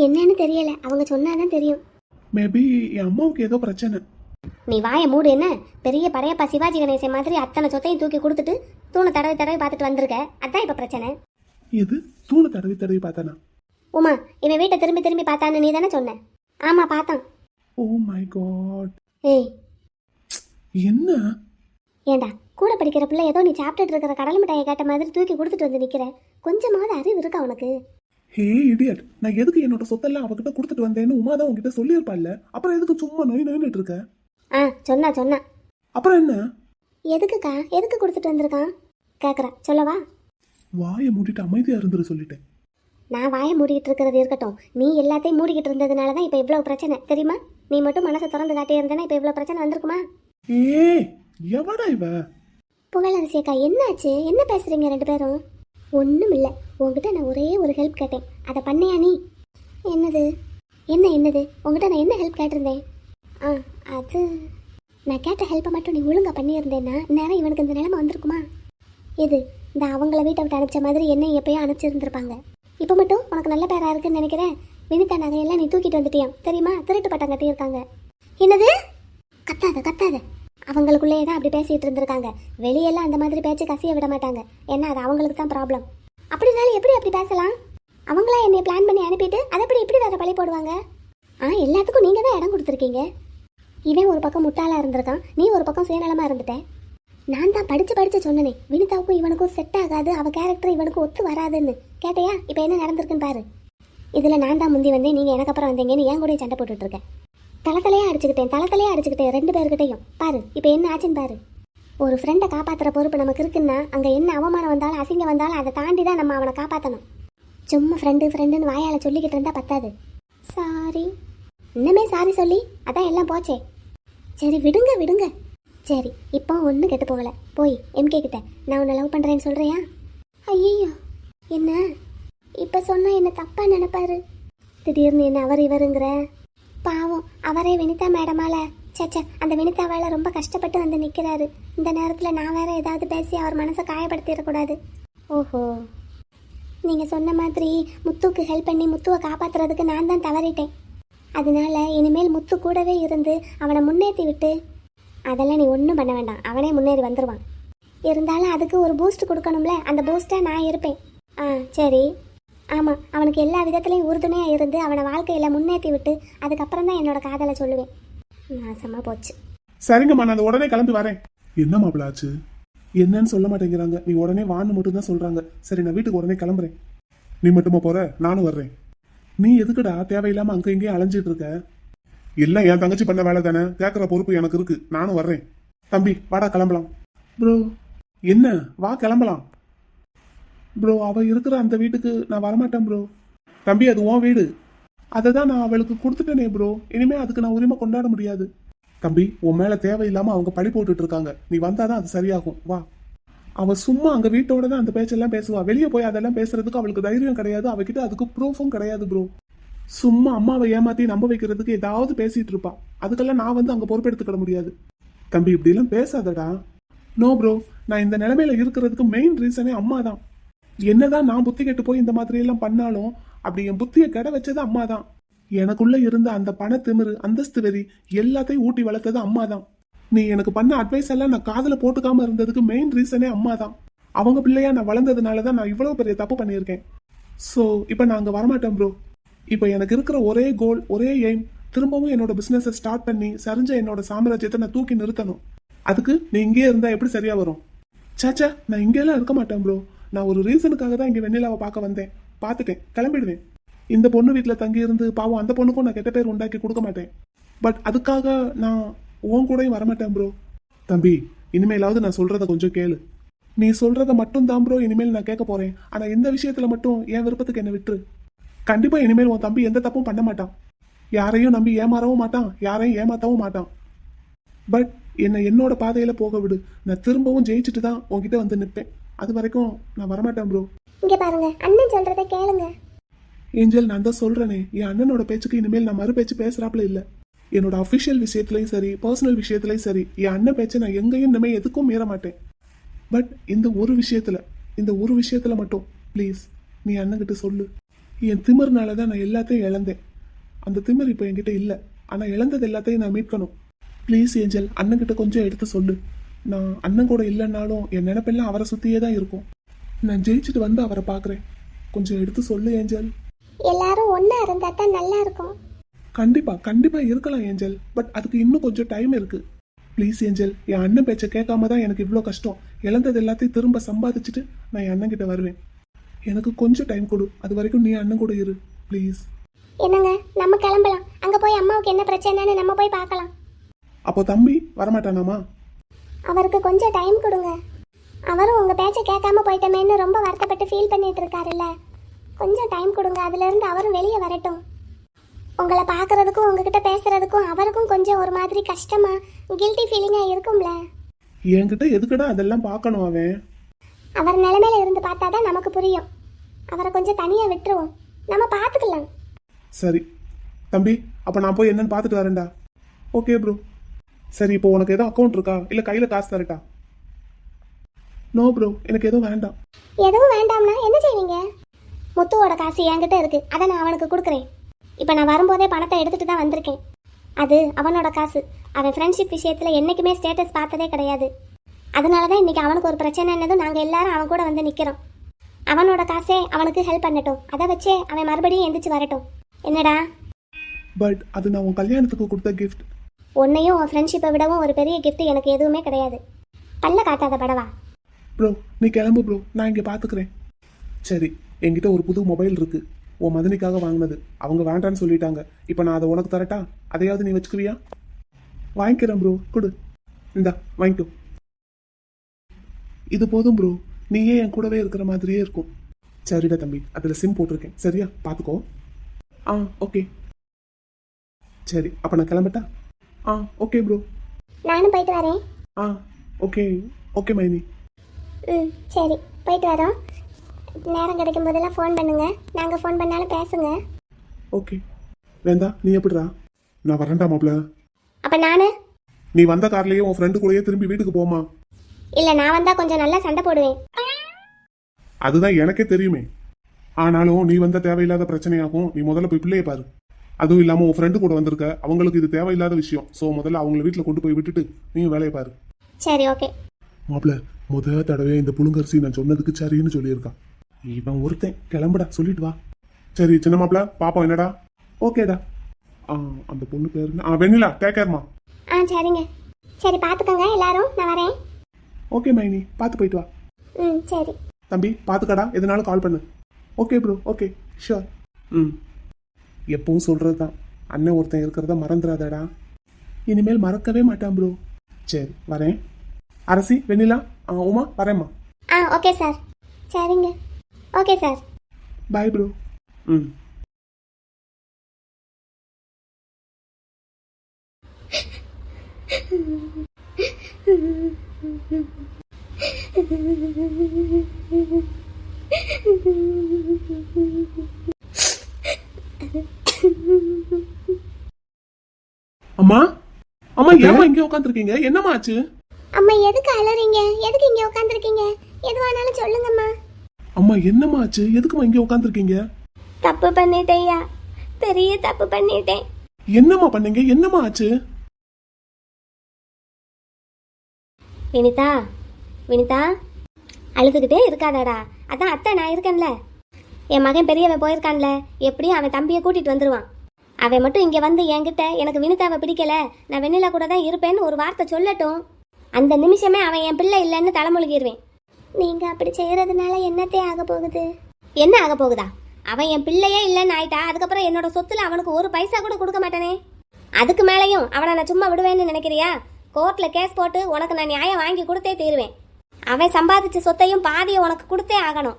என்னன்னு தெரியல, அவங்க சொன்னாதான் தெரியும். மேபி என் அம்மாவுக்கு ஏதோ பிரச்சனை. நீ வாயை மூடு. என்ன பெரிய படையப்பா சிவாஜி கணேசன் மாதிரி அத்தனை சொத்தையும் தூக்கி கொடுத்துட்டு தூணை தடவை தடவை பார்த்துட்டு வந்திருக்க, அதான் இப்ப பிரச்சனை. இது தூணை தடவி தடவி பார்த்தானா? உமா, இவன் வீட்டை திரும்பி திரும்பி பார்த்தான்னு நீ தானே சொன்ன? ஆமா பார்த்தான். Oh my God. ஏய் என்ன? ஏண்டா, கூட படிக்கிற பிள்ளை ஏதோ நீ சாப்பிட்டுட்டு இருக்கிற கடல் மிட்டாயை கேட்ட மாதிரி தூக்கி கொடுத்துட்டு வந்து நிக்கிற. கொஞ்சமாவது அறிவு இருக்கா உனக்கு? ஹே இடியட், நான் எதுக்கு என்னோட சொத்தெல்லாம் அவகிட்ட கொடுத்துட்டு வந்தேன்னு உமா தான் உங்ககிட்ட சொல்லியிருப்பாள்ல, அப்புறம் எதுக்கு சும்மா நோய் நோயின்னு இருக்க? சொன்னா. அப்புறம் என்ன? எதுக்குக்கா, எதுக்கு கொடுத்துட்டு வந்திருக்கான் கேக்குறா, சொல்லவா? வாயை மூடிட்டு அமைதியா இருந்துரு சொல்லிட்டேன். நான் வாயை மூடிக்கிட்டு இருக்கிறது இருக்கட்டும், நீ எல்லாத்தையும் மூடிக்கிட்டு இருந்ததுனால தான் இப்போ இவ்வளோ பிரச்சனை தெரியுமா? நீ மட்டும் மனசை திறந்து காட்டி இருந்தேன்னா இப்போ இவ்வளோ பிரச்சனை வந்திருக்குமா? ஏ எவடா இவ? புகழரசியக்கா, என்னாச்சு? என்ன பேசுறீங்க ரெண்டு பேரும்? ஒன்றும் இல்லை, உங்ககிட்ட நான் ஒரே ஒரு ஹெல்ப் கேட்டேன், அதை பண்ணியா நீ? என்னது? என்னது? உங்ககிட்ட நான் என்ன ஹெல்ப் கேட்டிருந்தேன்? அது நான் கேட்ட ஹெல்ப்பை மட்டும் நீ ஒழுங்காக பண்ணியிருந்தேன்னா நேரம் இவனுக்கு இந்த நிலைமை வந்திருக்குமா? இது இந்த அவங்கள வீட்டை விட்டு அனுப்பிச்ச மாதிரி என்னை எப்பயும் அனுப்பிச்சிருந்துருப்பாங்க. இப்போ மட்டும் உனக்கு நல்ல பேராக இருக்குன்னு நினைக்கிறேன். வினிதா நகையெல்லாம் நீ தூக்கிட்டு வந்துட்டியாம் தெரியுமா? திருட்டு பட்டம் கட்டியிருக்காங்க. என்னது? கத்தாத. அவங்களுக்குள்ளேயே தான் அப்படி பேசிகிட்டு இருந்திருக்காங்க. வெளியெல்லாம் அந்த மாதிரி பேச்சு கசிய விட மாட்டாங்க. ஏன்னா அது அவங்களுக்கு தான் ப்ராப்ளம். அப்படினாலும் எப்படி அப்படி பேசலாம்? அவங்களா என்னை பிளான் பண்ணி அனுப்பிட்டு அதை எப்படி இப்படி வேற பழி போடுவாங்க? எல்லாத்துக்கும் நீங்கள் தான் இடம் கொடுத்துருக்கீங்க. இவன் ஒரு பக்கம் முட்டாளாக இருந்திருக்கான், நீ ஒரு பக்கம் சுயநலமாக இருந்துட்டேன். நான் தான் படித்து சொன்னனே, வினிதாவுக்கும் இவனுக்கும் செட் ஆகாது, அவள் கேரக்டர் இவனுக்கும் ஒத்து வராதுன்னு. கேட்டையா? இப்போ என்ன நடந்திருக்குன்னு பாரு. இதில் நான் தான் முந்தி வந்தேன், நீங்கள் எனக்கு அப்புறம் வந்தீங்கன்னு ஏன் கூட சண்டை போட்டுட்ருக்கேன். தலையாக அடிச்சுக்கிட்டேன் ரெண்டு பேர்கிட்டையும். பாரு இப்போ என்ன ஆச்சுன்னு பாரு. ஒரு ஃப்ரெண்டை காப்பாற்றுற பொறுப்பு நமக்கு இருக்குன்னா அங்கே என்ன அவமானம் வந்தாலும் அசிங்கம் வந்தாலும் அதை தாண்டி தான் நம்ம அவனை காப்பாற்றணும். சும்மா ஃப்ரெண்டுன்னு வாயால் சொல்லிக்கிட்டு இருந்தால் பத்தாது. சாரி, இன்னமே சாரி சொல்லி அதான் எல்லாம் போச்சே. சரி விடுங்க. சரி, இப்போ ஒன்றும் கெட்டு போகலை. போய் எம்கே கிட்ட நான் உன்னை லவ் பண்ணுறேன்னு சொல்கிறியா? ஐயோ, என்ன இப்போ சொன்னால் என்ன தப்பாக நினைப்பாரு? திடீர்னு என்ன அவர் இவருங்கிற? பாவம், அவரே வினிதா மேடமால சேச்சா அந்த வினிதாவால் ரொம்ப கஷ்டப்பட்டு வந்து நிற்கிறாரு. இந்த நேரத்தில் நான் வேற ஏதாவது பேசி அவர் மனசை காயப்படுத்திடக்கூடாது. ஓஹோ, நீங்கள் சொன்ன மாதிரி முத்துக்கு ஹெல்ப் பண்ணி முத்துவை காப்பாற்றுறதுக்கு நான் தான் தவறிட்டேன். அதனால இனிமேல் முத்து கூடவே இருந்து அவனை முன்னேற்றி விட்டு. அதெல்லாம் நீ ஒன்றும் பண்ண வேண்டாம், அவனே முன்னேறி வந்துடுவான். இருந்தாலும் அதுக்கு ஒரு பூஸ்ட் கொடுக்கணும்ல, அந்த பூஸ்ட்டாக நான் இருப்பேன். சரி. ஆமாம், அவனுக்கு எல்லா விதத்துலையும் உறுதுணையாக இருந்து அவனை வாழ்க்கையில் முன்னேற்றி விட்டு அதுக்கப்புறம் தான் என்னோட காதலை சொல்லுவேன். நாசமாக போச்சு. சரிங்கம்மா, நான் உடனே கிளம்பி வரேன். என்ன மாப்பிள்ள ஆச்சு? என்னன்னு சொல்ல மாட்டேங்கிறாங்க. நீ உடனே வான்னு மட்டும் தான் சொல்கிறாங்க. சரி, நான் வீட்டுக்கு உடனே கிளம்புறேன். நீ மட்டுமா போகிற? நானும் வர்றேன். நீ எதுக்குடா தேவையில்லாமல் அங்கே இங்கேயும் அலைஞ்சிட்டு இருக்க? இல்லை, என் தங்கச்சி பண்ண வேலை தானே, கேட்குற பொறுப்பு எனக்கு இருக்கு. நானும் வர்றேன். தம்பி வாடா கிளம்பலாம். ப்ரோ என்ன? வா கிளம்பலாம். ப்ரோ அவள் இருக்கிற அந்த வீட்டுக்கு நான் வரமாட்டேன் ப்ரோ. தம்பி அது உன் வீடு, அதை தான் நான் அவளுக்கு கொடுத்துட்டேனே ப்ரோ. இனிமேல் அதுக்கு நான் உரிமை கொண்டாட முடியாது. தம்பி உன் மேலே தேவையில்லாமல் அவங்க பழி போட்டுட்டு இருக்காங்க. நீ வந்தாதான் அது சரியாகும். வா. அவள் சும்மா அங்கே வீட்டோட தான் அந்த பேச்செல்லாம் பேசுவா. வெளியே போய் அதெல்லாம் பேசுறதுக்கு அவளுக்கு தைரியம் கிடையாது. அவகிட்ட அதுக்கு ப்ரூஃபும் கிடையாது ப்ரோ. சும்மா அம்மாவை ஏமாத்தி நம்ப வைக்கிறதுக்கு ஏதாவது பேசிட்டு இருப்பா. அதுக்கெல்லாம் நான் வந்து அங்கே பொறுப்பெடுத்துக்கிட முடியாது. தம்பி இப்படிலாம் பேசாதடா. நோ ப்ரோ, நான் இந்த நிலைமையில இருக்கிறதுக்கு மெயின் ரீசனே அம்மா தான். என்னதான் நான் புத்தி கெட்டு போய் இந்த மாதிரி எல்லாம் பண்ணாலும் அப்படி என் புத்தியை கெட வச்சது அம்மா தான். எனக்குள்ள இருந்த அந்த பணத்திமிரு, அந்தஸ்து வெறி எல்லாத்தையும் ஊட்டி வளர்த்தது அம்மா தான். நீ எனக்கு பண்ண அட்வைஸ் எல்லாம் நான் காதுல போட்டுக்காம இருந்ததுக்கு மெயின் ரீசனே அம்மா தான். அவங்க பிள்ளையா நான் வளர்ந்ததுனால தான் நான் இவ்வளவு பெரிய தப்பு பண்ணியிருக்கேன். ஸோ இப்போ நான் அங்கே வரமாட்டேன் ப்ரோ. இப்போ எனக்கு இருக்கிற ஒரே கோல், ஒரே எய்ம், திரும்பவும் என்னோட பிஸ்னஸை ஸ்டார்ட் பண்ணி சரிஞ்ச என்னோட சாம்ராஜ்யத்தை நான் தூக்கி நிறுத்தணும். அதுக்கு நீ இங்கே இருந்தா எப்படி சரியா வரும்? சாச்சா, நான் இங்கெல்லாம் இருக்க மாட்டேன் ப்ரோ. நான் ஒரு ரீசனுக்காக தான் இங்கே வெண்ணிலாவை பார்க்க வந்தேன். பார்த்துட்டேன், கிளம்பிடுவேன். இந்த பொண்ணு வீட்டில் தங்கி இருந்து பாவம் அந்த பொண்ணுக்கும் நான் கெட்ட பேர் உண்டாக்கி கொடுக்க மாட்டேன். பட் அதுக்காக நான் உன் கூடயும் வரமாட்டேன் ப்ரோ. தம்பி இனிமேலாவது நான் சொல்றத கொஞ்சம் கேளு. நீ சொல்றத மட்டும் தான் ப்ரோ இனிமேல் நான் கேட்க போறேன். ஆனா இந்த விஷயத்துல மட்டும் என் விருப்பத்துக்கு என்ன விட்டுரு. கண்டிப்பா இனிமேல் உன் தம்பி எந்த தப்பும் பண்ண மாட்டான். யாரையும் நம்பி ஏமாறவும் மாட்டான், யாரையும் ஏமாத்தவும் மாட்டான். பட் என்னோட பாதையில போக விடு. நான் திரும்பவும் ஜெயிச்சுட்டு தான் உன்கிட்ட வந்து நிற்பேன். அது வரைக்கும் நான் வரமாட்டேன் ப்ரோ. இங்க பாருங்க, அண்ணன் சொல்றதை கேளுங்க. ஏஞ்சல், நான் தான் சொல்றேனே, என் அண்ணனோட பேச்சுக்கு இனிமேல் நான் மறு பேச்சு பேசுறாப்புல இல்லை. என்னோட அஃபிஷியல் விஷயத்துலையும் சரி, பர்சனல் விஷயத்துலையும் சரி, என் அண்ணன் பேச்சை நான் எங்கேயும் இனிமே எதுக்கும் மீற மாட்டேன். பட் இந்த ஒரு விஷயத்துல மட்டும் ப்ளீஸ் நீ அண்ணன்கிட்ட சொல்லு. என் திமிர்னால தான் நான் எல்லாத்தையும் இழந்தேன். அந்த திமிர் இப்போ என்கிட்ட இல்லை. ஆனால் இழந்தது எல்லாத்தையும் நான் மீட்கணும். ப்ளீஸ் ஏஞ்சல், அண்ணன்கிட்ட கொஞ்சம் எடுத்து சொல்லு. நான் அண்ணன் கூட இல்லைன்னாலும் என் நினைப்பெல்லாம் அவரை சுற்றியே தான் இருக்கும். நான் ஜெயிச்சுட்டு வந்து அவரை பார்க்குறேன். கொஞ்சம் எடுத்து சொல்லு ஏஞ்சல். எல்லாரும் ஒன்றா இருந்தால் தான் நல்லா இருக்கும். கண்டிப்பா இருக்கலாம் ஏஞ்சல். பட் அதுக்கு இன்னும் கொஞ்சம் டைம் இருக்கு. ப்ளீஸ் ஏஞ்சல், என் அண்ணன் பேச்சை கேட்காம தான் எனக்கு இவ்வளோ கஷ்டம். இழந்தது எல்லாத்தையும் திரும்ப சம்பாதிச்சுட்டு நான் என் அண்ணன் கிட்ட வருவேன். எனக்கு கொஞ்சம் டைம் கொடு. அது வரைக்கும் நீ அண்ணன் கூட இரு ப்ளீஸ். என்னங்க, நம்ம கிளம்பலாம். அங்கே போய் அம்மாவுக்கு என்ன பிரச்சனைன்னு நம்ம போய் பார்க்கலாம். அப்போ தம்பி வரமாட்டானாமா? அவருக்கு கொஞ்சம் டைம் கொடுங்க. அவரும் உங்கள் பேச்சை கேட்காம போயிட்டமேன்னு ரொம்ப வருத்தப்பட்டு ஃபீல் பண்ணிட்டு இருக்காருல்ல. கொஞ்சம் டைம் கொடுங்க. அதுலேருந்து அவரும் வெளியே வரட்டும். உங்களை பார்க்கறதுக்கும் உங்ககிட்ட பேசுறதுக்கும் அவருக்கும் கொஞ்சம் ஒரு மாதிரி கஷ்டமா கில்ட்டி ஃபீலிங்காக இருக்கும்ல. என்கிட்ட எதுக்குடா அதெல்லாம் பார்க்கணும்? அவர் நிலைமையில இருந்து பார்த்தா தான் நமக்கு புரியும். அவரை கொஞ்சம் தனியாக விட்டுருவோம், நம்ம பார்த்துக்கலாம். சரி தம்பி, அப்போ நான் போய் என்னன்னு பார்த்துட்டு வரேன்டா. Okay bro. சரி, இப்போ உனக்கு ஏதோ அக்கௌண்ட் இருக்கா, இல்லை கையில் காசு தரட்டா? நோ ப்ரோ, எனக்கு எதுவும் வேண்டாம். எதுவும் வேண்டாம்னா என்ன செய்வீங்க? முத்துவோட காசு என்கிட்ட இருக்கு, அதை நான் அவனுக்கு கொடுக்குறேன். இப்போ நான் வரும்போதே பணத்தை எடுத்துட்டு தான் வந்திருக்கேன். அது அவனோட காசு. அவன் ஃப்ரெண்ட்ஷிப் விஷயத்தில் என்றைக்குமே ஸ்டேட்டஸ் பார்த்ததே கிடையாது. அதனால தான் இன்றைக்கி அவனுக்கு ஒரு பிரச்சனைன்னதும் நாங்கள் எல்லாரும் அவன் கூட வந்து நிற்கிறோம். அவனோட காசே அவனுக்கு ஹெல்ப் பண்ணட்டும். அதை வச்சே அவன் மறுபடியும் எந்திரிச்சு வரட்டும். என்னடா? பட் அது நான் உன் கல்யாணத்துக்கு கொடுத்த கிஃப்ட். உன்னையும் உன் ஃப்ரெண்ட்ஷிப்பை விடவும் ஒரு பெரிய கிஃப்ட் எனக்கு எதுவுமே கிடையாது. பல்ல காட்டாத படவா. ப்ரோ நீ கிளம்பு ப்ரோ, நான் இங்கே பார்த்துக்கிறேன். சரி, என்கிட்ட ஒரு புது மொபைல் இருக்கு. உன் மதனிக்காக வாங்கினது. அவங்க வேண்டான்னு சொல்லிட்டாங்க. இப்போ நான் அதை உனக்கு தரட்டா? அதையாவது நீ வச்சுக்குவியா? வாங்கிக்கிறேன் ப்ரோ, கொடு. இந்தா வாங்கிக்கோ. இது போதும் ப்ரோ, நீயே என் கூடவே இருக்கிற மாதிரியே இருக்கும். சரிடா தம்பி, அதில் சிம் போட்டிருக்கேன். சரியா பார்த்துக்கோ. ஆ ஓகே. சரி, அப்போ நான் கிளம்பட்டா? ஆ ஓகே ப்ரோ. நானும் போயிட்டு வரேன். ஆ ஓகே. ஓகே மைனி. ம் சரி, போயிட்டு வரோம். நேரம் கிடைக்கும் போதெல்லாம் ஃபோன் பண்ணுங்க. நாங்கள் ஃபோன் பண்ணாலும் பேசுங்க. ஓகே. வேந்தா நீ எப்படிடா? நான் வரேன்டா மாப்ள. அப்போ நான் நீ வந்த கார்லயே உன் ஃப்ரெண்டு கூடயே திரும்பி வீட்டுக்கு போமா. இல்லை, நான் வந்தால் கொஞ்சம் நல்லா சண்டை போடுவேன். அதுதான் எனக்கே தெரியுமே. ஆனாலும் நீ வந்த தேவையில்லாத பிரச்சனையாகும். நீ முதல்ல போய் பிள்ளைய பாரு. அதுவும் இல்லாமல் உன் ஃப்ரெண்டு கூட வந்திருக்க. அவங்களுக்கு இது தேவையில்லாத விஷயம். ஸோ முதல்ல அவங்கள வீட்டில் கொண்டு போய் விட்டுட்டு நீ வேலையை பாரு. சரி ஓகே. மாப்பிள்ள, தடவை இந்த புழுங்கரிசி நான் சொன்னதுக்கு சரின்னு சொல்லியிருக்கான். இவன் ஒருத்தன். கிளம்புடா, சொல்லிட்டு வா. சரி சின்ன மாப்பிள்ள, பாப்போம் என்னடா? ஓகேடா. அந்த பொண்ணு பேரு வெண்ணிலா. டேக் கேர்மா. சரிங்க. சரி பார்த்துக்கோங்க எல்லாரும், நான் வரேன். ஓகே மைனி, பார்த்து போயிட்டு வா. ம் சரி. தம்பி பார்த்துக்கடா, எதுனாலும் கால் பண்ணு. Okay bro, okay sure. எப்பவும் சொல்கிறது தான், அண்ணன் ஒருத்தன் இருக்கிறத மறந்துடாதடா. இனிமேல் மறக்கவே மாட்டான் ப்ரோ. சரி வரேன். அரசி, வெண்ணிலா, உமா வரேம்மா. Okay sir. சரிங்க. Okay sir. Bye bro. அம்மா, அம்மா ஏமா இங்க உட்காந்துருக்கீங்க? என்னம்மா ஆச்சு? அம்மா எதுக்கு அலறீங்க? எதுக்கு இங்க உட்காந்துருக்கீங்க? எதுவானாலும் சொல்லுங்கம்மா. அம்மா என்னம்மா ஆச்சு? எதுக்குமா இங்க உட்காந்துருக்கீங்க? தப்பு பண்ணிட்டேயா, பெரிய தப்பு பண்ணிட்டேன். என்னம்மா பண்ணீங்க? என்னம்மா ஆச்சு? வினிதா, வினிதா அழுதுகிட்டே இருக்காதாடா. அதான் அத்தை நான் இருக்கேன்ல. என் மகன் பெரியவன் போயிருக்கான்ல, எப்படியும் அவன் தம்பியை கூட்டிட்டு வந்துருவான். அவன் மட்டும் இங்கே வந்து என்கிட்ட எனக்கு வினிதாவை பிடிக்கல, நான் வெண்ணிலா கூட தான் இருப்பேன்னு ஒரு வார்த்தை சொல்லட்டும். அந்த நிமிஷமே அவன் என் பிள்ளை இல்லைன்னு தலைமுழுகிடுவேன். நீங்கள் அப்படி செய்கிறதுனால என்னத்தே ஆக போகுது? என்ன ஆக போகுதா? அவன் என் பிள்ளையே இல்லைன்னு ஆயிட்டா அதுக்கப்புறம் என்னோட சொத்துல அவனுக்கு ஒரு பைசா கூட கொடுக்க மாட்டேனே. அதுக்கு மேலேயும் அவனை நான் சும்மா விடுவேன்னு நினைக்கிறியா? கோர்ட்டில் கேஸ் போட்டு உனக்கு நான் நியாயம் வாங்கி கொடுத்தே தீருவேன். அவன் சம்பாதிச்ச சொத்தையும் பாதியை உனக்கு கொடுத்தே ஆகணும்.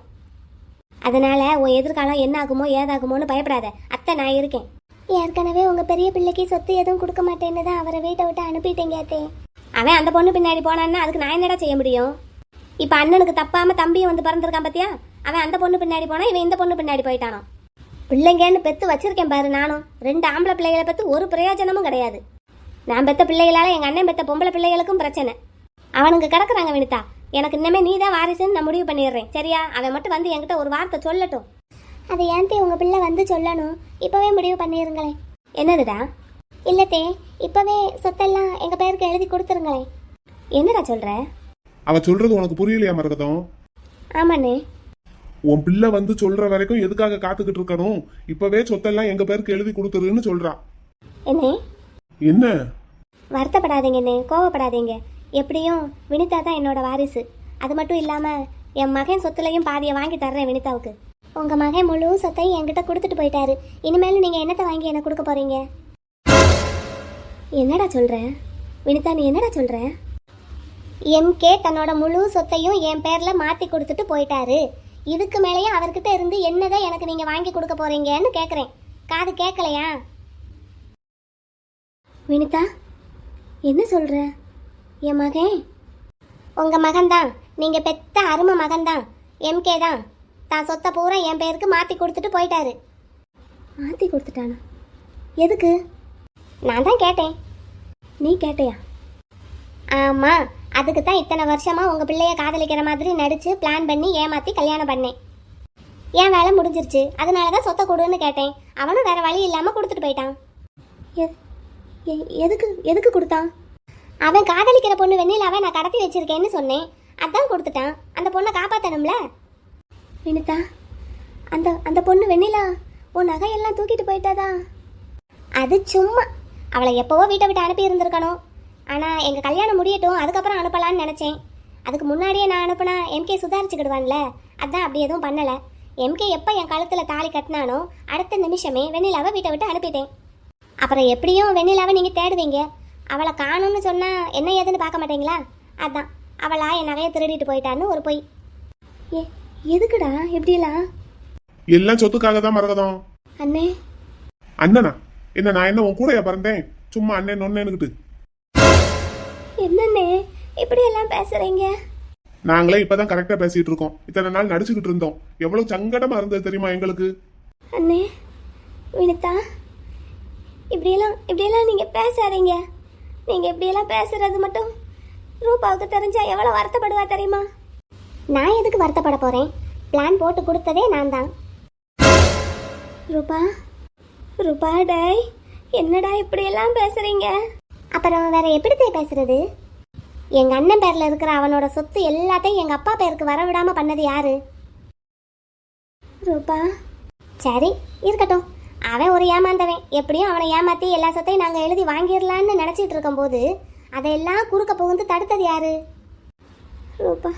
அதனால உன் எதிர்காலம் என்ன ஆகுமோ ஏதாகுமோன்னு பயப்படாத, அத்தை நான் இருக்கேன். ஏற்கனவே உங்க பெரிய பிள்ளைக்கு சொத்து எதுவும் கொடுக்க மாட்டேன்னு தான் அவரை வீட்டை விட்டு அனுப்பிட்டீங்க அத்தே. அவன் அந்த பொண்ணு பின்னாடி போனான்னா அதுக்கு நான் என்னடா செய்ய முடியும்? இப்போ அண்ணனுக்கு தப்பாம தம்பியும் வந்து பிறந்திருக்கான் பாத்தியா? அவன் அந்த பொண்ணு பின்னாடி போனா இவன் இந்த பொண்ணு பின்னாடி போயிட்டானோ. பிள்ளைங்கன்னு பெத்து வச்சிருக்கேன் பாரு. நானும் 2 ஆம்பளை பிள்ளைகளை பெத்து ஒரு பிரயோஜனமும் கிடையாது. நான் பெத்த பிள்ளைகளால எங்க அண்ணன் பெத்த பொம்பளை பிள்ளைகளுக்கும் பிரச்சனை. அவனுக்கு கிடக்குறாங்க வினிதா. எனக்கு இன்னமே நீ தான் வாரிசுன்னு நான் முடிவு பண்ணிடுறேன். சரியா? அவன் மட்டும் வந்து என்கிட்ட ஒரு வார்த்தை சொல்லட்டும். அதை ஏன்தே உங்கள் பிள்ளை வந்து சொல்லணும்? இப்போவே முடிவு பண்ணிருங்களேன். என்னதுடா? இல்லத்தே, இப்போவே சொத்தெல்லாம் எங்கள் பேருக்கு எழுதி கொடுத்துருங்களேன். என்னடா சொல்கிற? அவ சொல்றது உனக்கு புரியலையா மரகதம்? ஆமாண்ணே. உன் பிள்ளை வந்து சொல்ற வரைக்கும் எதுக்காக காத்துக்கிட்டு இருக்கணும்? இப்பவே சொத்தெல்லாம் எங்க பேருக்கு எழுதி கொடுத்துருன்னு சொல்றா. என்னே? என்ன? வருத்தப்படாதீங்கண்ணே, கோவப்படாதீங்க. எப்படியும் வினிதா தான் என்னோட வாரிசு. அது மட்டும் இல்லாமல் என் மகன் சொத்துலையும் பாதியை வாங்கி தர்றேன் வினிதாவுக்கு. உங்கள் மகன் முழு சொத்தையும் என்கிட்ட கொடுத்துட்டு போயிட்டாரு. இனிமேல் நீங்கள் என்னத்தை வாங்கி எனக்கு கொடுக்க போகிறீங்க? என்னடா சொல்கிற வினிதா? நீ என்னடா சொல்கிற? எம்கே தன்னோட முழு சொத்தையும் என் பேரில் மாற்றி கொடுத்துட்டு போயிட்டாரு. இதுக்கு மேலேயும் அவர்கிட்ட இருந்து என்னதான் எனக்கு நீங்கள் வாங்கி கொடுக்க போகிறீங்கன்னு கேட்குறேன். காது கேட்கலையா? வினிதா, என்ன சொல்கிற? என் மகன் உங்கள் மகன்தான். நீங்கள் பெத்த அருமை மகன்தான். எம்கே தான் தான் சொத்தை பூரா என் பேருக்கு மாற்றி கொடுத்துட்டு போயிட்டாரு. மாற்றி கொடுத்துட்டானா? எதுக்கு? நான் தான் கேட்டேன். நீ கேட்டையா? ஆமாம், அதுக்கு தான் இத்தனை வருஷமாக உங்கள் பிள்ளைய காதலிக்கிற மாதிரி நடித்து பிளான் பண்ணி ஏமாற்றி கல்யாணம் பண்ணேன். என் வேலை முடிஞ்சிருச்சு, அதனால தான் சொத்தை கொடுன்னு கேட்டேன். அவனும் வேறு வழி இல்லாமல் கொடுத்துட்டு போயிட்டான். எதுக்கு எதுக்கு கொடுத்தான்? அவன் காதலிக்கிற பொண்ணு வெண்ணிலாவை நான் கடத்தி வச்சிருக்கேன்னு சொன்னேன். அதான் கொடுத்துட்டான். அந்த பொண்ணை காப்பாற்றணும்ல. வினிதா, அந்த அந்த பொண்ணு வெண்ணிலா உன் நகையெல்லாம் தூக்கிட்டு போயிட்டாதா? அது சும்மா. அவளை எப்போவோ வீட்டை விட்டு அனுப்பி இருந்திருக்கணும். ஆனால் எங்கள் கல்யாணம் முடியட்டும், அதுக்கப்புறம் அனுப்பலான்னு நினச்சேன். அதுக்கு முன்னாடியே நான் அனுப்புனா எம்கே சுதாரிச்சுக்கிடுவான்ல. அதான் அப்படி எதுவும் பண்ணலை. எம்கே எப்போ என் கழுத்தில் தாலி கட்டினானோ அடுத்த நிமிஷமே வெண்ணிலாவை வீட்டை விட்டு அனுப்பிட்டேன். அப்புறம் எப்படியும் வெண்ணிலாவை நீங்கள் தேடுவீங்க. அவளை காணும்னு சொன்னால் என்ன ஏதுன்னு பார்க்க மாட்டீங்களா? அதான் அவளா என் நகையை திருடிட்டு போயிட்டான்னு ஒரு பொய். எதுக்குடா இப்படிலாம்? எல்லாம் சொத்துக்காக தான் மரகதம். அண்ணே. அண்ணனா? என்ன நான் என்ன உன் கூடயா பிறந்தேன்? சும்மா அண்ணன் நொன்னேன்னுக்கிட்டு. என்னண்ணே இப்படி எல்லாம் பேசுறீங்க? நாங்களே இப்பதான் கரெக்டா பேசிட்டு இருக்கோம். இத்தனை நாள் நடிச்சுக்கிட்டு இருந்தோம். எவ்வளவு சங்கடமா இருந்தது தெரியுமா எங்களுக்கு? அண்ணே, வினிதா, இப்படியெல்லாம் நீங்க பேசாதீங்க. நீங்க இப்படியெல்லாம் பேசுறது மட்டும் ரூபாவுக்கு தெரிஞ்சா எவ்வளவு வருத்தப்படுவா தெரியுமா? நான் எதுக்கு வருத்தப்பட போறேன்? பிளான் போட்டு கொடுத்ததே நான் தான். ரூபா, ரூபா டேய், என்னடா இப்படியெல்லாம் பேசுறீங்க? அப்புறம் வேற எப்படித்தே பேசுறது? எங்க அண்ணன் பேர்ல இருக்கிற அவனோட சொத்து எல்லாத்தையும் எங்க அப்பா பேருக்கு வர விடாம பண்ணது யாரு? ரூபா, சரி இருக்கட்டும். அவன் ஒரு ஏமாந்தவன். எப்படியும் அவனை ஏமாத்தி எல்லா சொத்தையும் நாங்கள் எழுதி வாங்கிடலான்னு நினச்சிட்டு இருக்கும்போது அதையெல்லாம் குறுக்க புகுந்து தடுத்தது யாரு? ரூபா,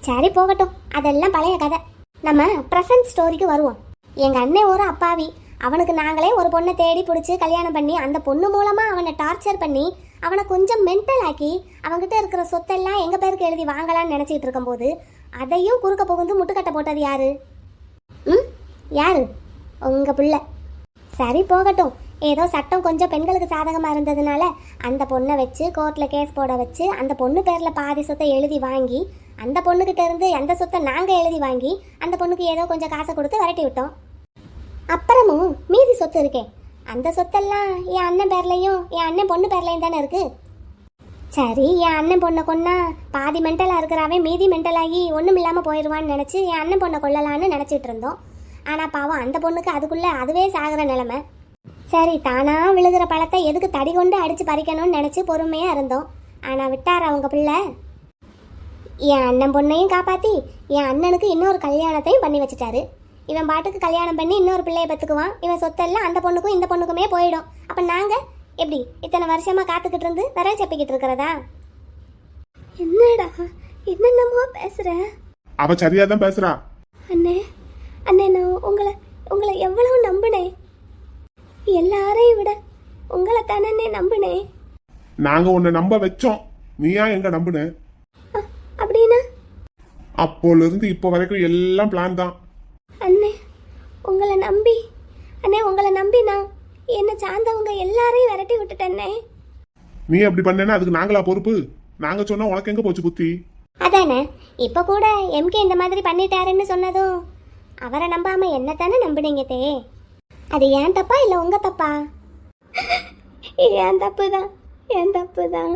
சரி போகட்டும், அதெல்லாம் பழைய கதை. நம்ம ப்ரெசன்ட் ஸ்டோரிக்கு வருவோம். எங்கள் அண்ணன் ஒரு அப்பாவி. அவனுக்கு நாங்களே ஒரு பொண்ணை தேடி பிடிச்சி கல்யாணம் பண்ணி அந்த பொண்ணு மூலமாக அவனை டார்ச்சர் பண்ணி அவனை கொஞ்சம் மென்டல் ஆக்கி அவங்ககிட்ட இருக்கிற சொத்தெல்லாம் எங்கள் பேருக்கு எழுதி வாங்கலான்னு நினச்சிட்டு இருக்கும்போது அதையும் குறுக்க புகுந்து முட்டுக்கட்டை போட்டது யாரு? யாரு? உங்கள் பிள்ளை. சரி போகட்டும். ஏதோ சட்டம் கொஞ்சம் பெண்களுக்கு சாதகமாக இருந்ததுனால அந்த பொண்ணை வச்சு கோர்ட்டில் கேஸ் போட வச்சு அந்த பொண்ணு பேரில் பாதி சொத்தை எழுதி வாங்கி அந்த பொண்ணுக்கிட்ட இருந்து அந்த சொத்தை நாங்கள் எழுதி வாங்கி அந்த பொண்ணுக்கு ஏதோ கொஞ்சம் காசை கொடுத்து விரட்டி விட்டோம். அப்புறமும் மீதி சொத்து இருக்கேன். அந்த சொத்தெல்லாம் என் அண்ணன் பேர்லையும் என் அண்ணன் பொண்ணு பேர்லையும் தானே இருக்கு. சரி, என் அண்ணன் பொண்ணை கொன்னா பாதி மென்டலாக இருக்கிறாவே மீதி மென்டலாகி ஒன்றும் இல்லாமல் போயிடுவான்னு நினச்சி என் அண்ணன் பொண்ணை கொள்ளலான்னு நினச்சிட்டு இருந்தோம். ஆனால் பாவம் அந்த பொண்ணுக்கு அதுக்குள்ளே அதுவே சாகிற நிலமை. சரி, தானா விழுகிற பழத்தை எதுக்கு தடி கொண்டு அடித்து பறிக்கணும்னு நினச்சி பொறுமையாக இருந்தோம். ஆனால் விட்டார் அவங்க பிள்ளை. என் அண்ணன் பொண்ணையும் காப்பாற்றி என் அண்ணனுக்கு இன்னொரு கல்யாணத்தையும் பண்ணி வச்சுட்டாரு. இவன் பாட்டுக்கு கல்யாணம் பண்ணி இன்னொரு பிள்ளையை பெற்றுக்குவான். இவன் சொத்தெல்லாம் அந்த பொண்ணுக்கும் இந்த பொண்ணுக்குமே போயிடும். அப்போ நாங்கள் எப்படி இத்தனை வருஷமாக காத்துக்கிட்டு இருந்து விரல் சப்பிக்கிட்டு இருக்கிறதா? என்னடா என்னென்னமோ பேசுகிற? அவ சரியாதான் பேசுறா. அண்ணே, அண்ணே, நான் உங்களை எவ்வளவு நம்பினேன். எல்லாரையும் விட உங்களை தானே நம்பினேன். நாங்க உன்னை நம்ப வச்சோம், நீயா எங்க நம்புன? அப்படின்னா அப்போல இருந்து இப்போ வரைக்கும் எல்லாம் பிளான் தான். அண்ணே, உங்களை நம்பி நான் என்னை சார்ந்தவங்க எல்லாரையும் விரட்டி விட்டுட்டேன்னே. நீ அப்படி பண்ணேன்னா அதுக்கு நாங்களா பொறுப்பு? நாங்க சொன்னா உனக்கு எங்க போச்சு புத்தி? அதானே, இப்போ கூட எம்கே இந்த மாதிரி பண்ணிட்டாருன்னு சொன்னதும் அவரை நம்பாம என்ன தானே நம்பினீங்க தே? அது ஏன் தப்பா இல்லை உங்க தப்பா? ஏன் தப்பு தான்.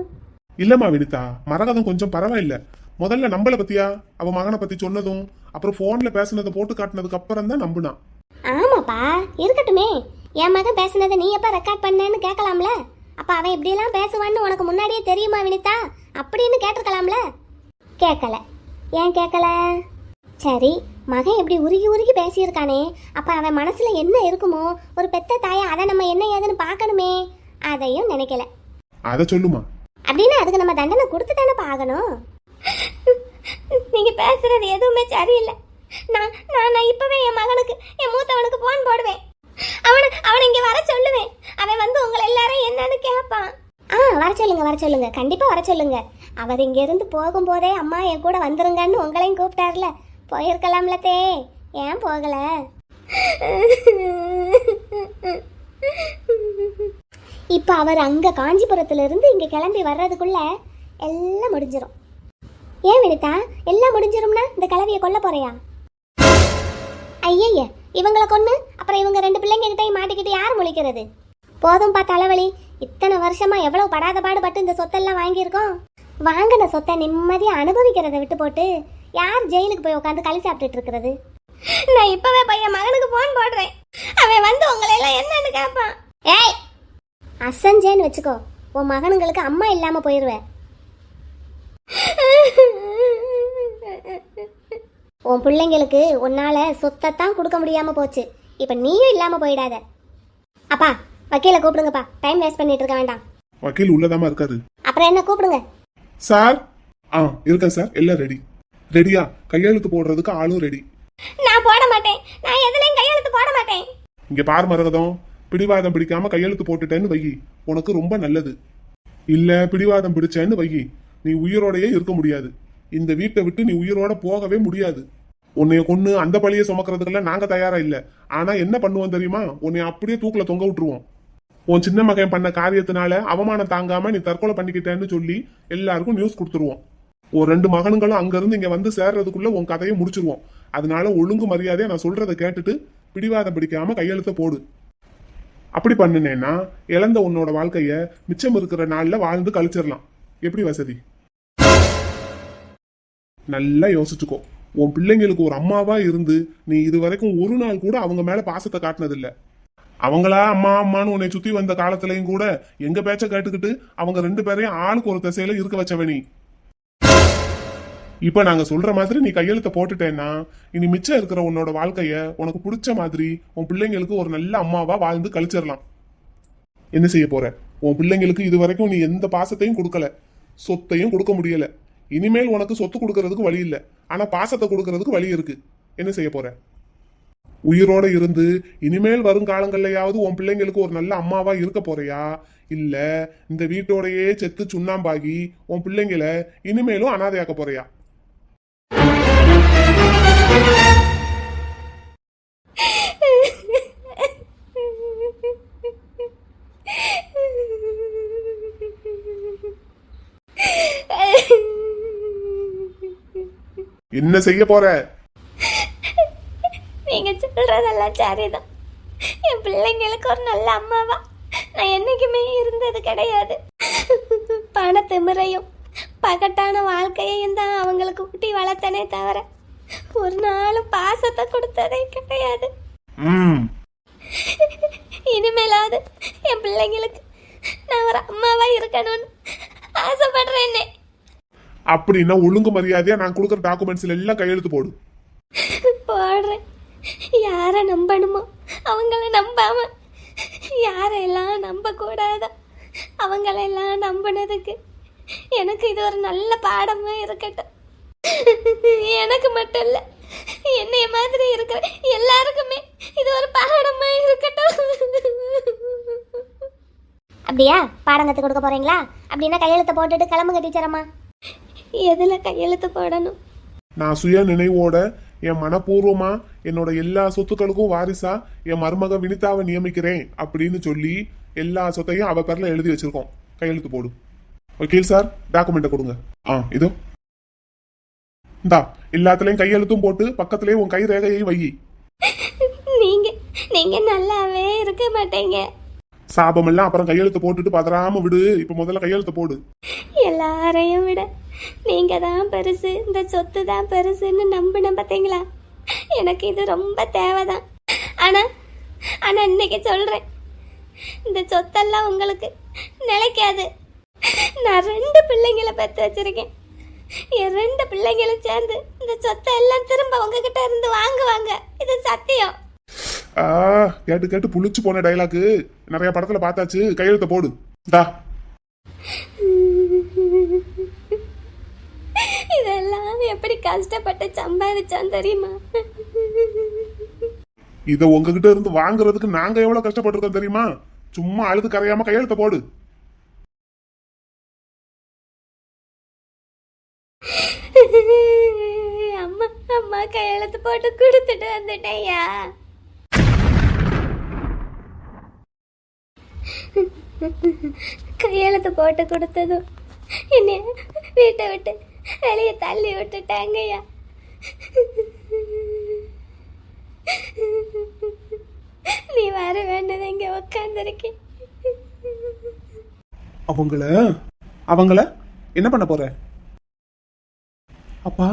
இல்லம்மா வினிதா, மரகதம் கொஞ்சம் பரவாயில்ல. முதல்ல நம்பல பத்தியா, அவ மகனை பத்தி சொன்னதும் அப்புறம் போன்ல பேசுனதை போட்டு காட்டினதுக்கு அப்புறம் தான் நம்புனான். ஆமாப்பா, இருக்கட்டுமே. என் மகன் பேசுனதை நீ எப்ப ரெக்கார்ட் பண்ணேன்னு கேட்கலாம்ல. அப்ப அவன் இப்படியெல்லாம் பேசுவான்னு உனக்கு முன்னாடியே தெரியுமா வினிதா அப்படின்னு கேட்டிருக்கலாம்ல. கேட்கல. ஏன் கேட்கல? சரி, மகன் இப்படி உருகி உருகி பேசியிருக்கானே, அப்ப அவன் மனசுல என்ன இருக்குமோ, ஒரு பெத்த தாயை அதை நம்ம என்ன ஏதுன்னு பார்க்கணுமே, அதையும் நினைக்கல. அத சொல்லுமா. அப்படின்னா அதுக்கு நம்ம தண்டனை கொடுத்து தானே பார்க்கணும். நீங்க பேசுறது எதுவுமே சரியில்லை. நான் நான் இப்பவே என் மகனுக்கு, என் மூத்தவனுக்கு போன் போடுவேன். அவனை இங்க வர சொல்லுவேன். அவன் வந்து உங்களை எல்லாரும் என்னன்னு கேட்பான். வர சொல்லுங்க, கண்டிப்பா வர சொல்லுங்க. அவர் இங்க இருந்து போகும்போதே அம்மா என் கூட வந்துருங்கன்னு உங்களையும் கூப்பிட்டார்ல, போயிருக்கலாம்ல தே, ஏன் போகல? இப்ப அவர் அங்க காஞ்சிபுரத்துல இருந்து இங்க கிளம்பி வர்றதுக்குள்ள எல்லாம் முடிஞ்சிரும். ஏன் வினிதா, எல்லாம் முடிஞ்சிரும்னா இந்த கிளவிய கொல்ல போறியா? ஐயய்ய, இவங்களை கொன்னு அப்புறம் இவங்க 2 பிள்ளைங்க கிட்டையும் மாட்டிக்கிட்டு யார் முழிக்கிறது? போதும்பா தலைவலி. இத்தனை வருஷமா எவ்வளவு படாத பாடுபட்டு இந்த சொத்தெல்லாம் வாங்கியிருக்கோம். வாங்கின சொத்தை நிம்மதியா அனுபவிக்கிறத விட்டு போட்டு யார் ஜெயிலுக்கு போய் உட்காந்து களி சாப்பிட்டுட்டு இருக்கிறது? நான் இப்பவே பையன் மகனுக்கு போன் போடுறேன். அவன் வந்து உங்களை எல்லாம் என்னன்னு கேட்பான். ஏய், அசஞ்சேன்னு வச்சுக்கோ, உன் மகனுங்களுக்கு அம்மா இல்லாம போயிருவேன். உன் பிள்ளைங்களுக்கு உன்னால சொத்தைத்தான் கொடுக்க முடியாம போச்சு. இப்ப நீயும் இல்லாம போயிடாத. அப்பா, வக்கீல கூப்பிடுங்கப்பா, டைம் வேஸ்ட் பண்ணிட்டு இருக்க வேண்டாம். வக்கீல் உள்ளதாமா இருக்காரு. அப்புறம் என்ன கூப்பிடுங்க. சார், இருக்கேன் சார், எல்லாம் ரெடி. ரெடியா? கையெழுத்து போடுறதுக்கு ஆளும் ரெடி. நான் போட மாட்டேன். நான் எதுலயும் கையெழுத்து போட மாட்டேன். இங்க பார் மரகதம், பிடிவாதம் பிடிக்காம கையெழுத்து போட்டுட்டேன்னு வை, உனக்கு ரொம்ப நல்லது. இல்ல பிடிவாதம் பிடிச்சேன்னு வை, நீ உயிரோடையே இருக்க முடியாது. இந்த வீட்டை விட்டு நீ உயிரோட போகவே முடியாது. உன்னைய கொன்னு அந்த பழியை சுமக்கிறதுக்கெல்லாம் நாங்க தயாரா இல்ல. ஆனா என்ன பண்ணுவோம் தெரியுமா? உன்னை அப்படியே தூக்குல தொங்க விட்டுருவோம். உன் சின்ன மகன் பண்ண காரியத்தினால அவமானம் தாங்காம நீ தற்கொலை பண்ணிக்கிட்டேன்னு சொல்லி எல்லாருக்கும் நியூஸ் கொடுத்துருவோம். ஒரு 2 மகனுங்களும் அங்க இருந்து இங்க வந்து சேர்றதுக்குள்ள உன் கதையை முடிச்சிருவோம். அதனால ஒழுங்கு மரியாதையா நான் சொல்றதை கேட்டுட்டு பிடிவாதம் பிடிக்காம கையெழுத்த போடு. அப்படி பண்ணுனேன்னா இழந்த உன்னோட வாழ்க்கைய மிச்சம் இருக்கிற நாள்ல வாழ்ந்து கழிச்சிடலாம். எப்படி வசதி? நல்லா யோசிச்சுக்கோ. உன் பிள்ளைங்களுக்கு ஒரு அம்மாவா இருந்து நீ இது வரைக்கும் ஒரு நாள் கூட அவங்க மேல பாசத்தை காட்டினதில்ல. அவங்களா அம்மா அம்மான்னு உன்னை சுத்தி வந்த காலத்திலையும் கூட எங்க பேச்ச கேட்டுக்கிட்டு அவங்க 2 பேரையும் ஆளுக்கு ஒரு திசையில இருக்க வச்சவனி. இப்ப நாங்க சொல்ற மாதிரி நீ கையெழுத்த போட்டுட்டேன்னா இனி மிச்சம் இருக்கிற உன்னோட வாழ்க்கைய உனக்கு பிடிச்ச மாதிரி உன் பிள்ளைங்களுக்கு ஒரு நல்ல அம்மாவா வாழ்ந்து கழிச்சிடலாம். என்ன செய்ய போற? உன் பிள்ளைங்களுக்கு இது வரைக்கும் நீ எந்த பாசத்தையும் கொடுக்கல, சொத்தையும் கொடுக்க முடியல. இனிமேல் உனக்கு சொத்து கொடுக்கறதுக்கு வழி இல்லை, ஆனா பாசத்தை கொடுக்கறதுக்கு வழி இருக்கு. என்ன செய்ய போற? உயிரோட இருந்து இனிமேல் வருங்காலங்கள்லயாவது உன் பிள்ளைங்களுக்கு ஒரு நல்ல அம்மாவா இருக்க போறியா, இல்ல இந்த வீட்டோடையே செத்து சுண்ணாம்பாகி உன் பிள்ளைங்களை இனிமேலும் அனாதையாக்க போறியா? என்ன செய்ய போற? நீங்க சொல்றதெல்லாம் சரிதான். என் பிள்ளைங்களுக்கு ஒரு நல்ல அம்மாவா நான் என்னைக்குமே இருந்தது கிடையாது. பணத்திமிரையும் பகட்டான வாழ்க்கையையும் தான் அவங்களுக்கு ஊட்டி வளர்த்தனே தவிர ஒரு நாளும் பாசத்தை கொடுத்ததே கிடையாது. இனிமேலாவது என் பிள்ளைங்களுக்கு நான் ஒரு அம்மாவா இருக்கணும்னு ஆசைப்படுறேன்னே. அப்படின்னா ஒழுங்கு மரியாதையா நான் கொடுக்குற டாக்குமெண்ட்ஸ்ல எல்லாம் கையெழுத்து போடு. போடுறேன். யார நம்பணுமோ அவங்கள நம்பாம யாரெல்லாம் நம்ப கூடாதோ அவங்களெல்லாம் நம்பினதுக்கு எனக்கு இது ஒரு நல்ல பாடமா இருக்கட்டும். எனக்கு மட்டும் இல்ல, என்னைய மாதிரி இருக்கிற எல்லாருக்குமே இது ஒரு பாடமா இருக்கட்டும். அப்படியா? பாடம் கத்து கொடுக்க போறீங்களா? அப்படின்னா கையெழுத்து போட்டுட்டு கிளம்புங்க டீச்சரம்மா. எதுல கையெழுத்து போடணும்? நான் சுய நினைவோட என் மனப்பூர்வமா என்னோட எல்லா சொத்துக்களுக்கும் வாரிசா என் மருமக வினிதாவை நியமிக்கிறேன் அப்படின்னு சொல்லி எல்லா சொத்தையும் அவ பேர்ல எழுதி வச்சிருக்கோம். கையெழுத்து போடு. வக்கீல் சார், டாக்குமெண்ட்டை கொடுங்க. இதோ இந்தா, எல்லாத்துலயும் கையெழுத்தும் போட்டு பக்கத்திலேயே உன் கை ரேகையை வை. நீங்க நல்லாவே இருக்க மாட்டீங்க. சாபம் எல்லாம் அப்புறம் கையெழுத்து போட்டுட்டு பதறாம விடு. இப்ப முதல்ல கையெழுத்து போடு. எல்லாரையும் விட நீங்க தான் பெருசு, இந்த சொத்து தான் பெருசுன்னு நம்பின பார்த்தீங்களா? எனக்கு இது ரொம்ப தேவைதான். ஆனா ஆனா இன்னைக்கு சொல்றேன், இந்த சொத்தெல்லாம் உங்களுக்கு நிலைக்காது. நான் 2 பிள்ளைங்களை பெற்று வச்சிருக்கேன். என் 2 பிள்ளைங்களும் சேர்ந்து இந்த சொத்தை எல்லாம் திரும்ப உங்ககிட்ட இருந்து வாங்குவாங்க. இது சத்தியம். ஆ, கேட்டு கேட்டு புளிச்சு போன டைலாக்கு நிறைய படத்துல பார்த்தாச்சு. கையெழுத்த போடு. டா இதெல்லாம் எப்படி கஷ்டப்பட்டு சம்பாதிச்சான் தெரியுமா? இத உங்ககிட்ட இருந்து வாங்குறதுக்கு நாங்க எவ்வளவு கஷ்டப்பட்டிருக்கோம் தெரியுமா? சும்மா அழுது கரையாம கையெழுத்த போடு. அம்மா அம்மா கையெழுத்து போட்டு கொடுத்துட்டு வந்துட்டேயா. கையெழுத்து போட்டு கொடுத்ததும் என்ன வீட்டை விட்டு வெளியே தள்ளி விட்டுட்டாங்கய்யா. நீ வர வேண்டியது இங்க உட்காந்துருக்கேன். அவங்கள என்ன பண்ண போற? அப்பா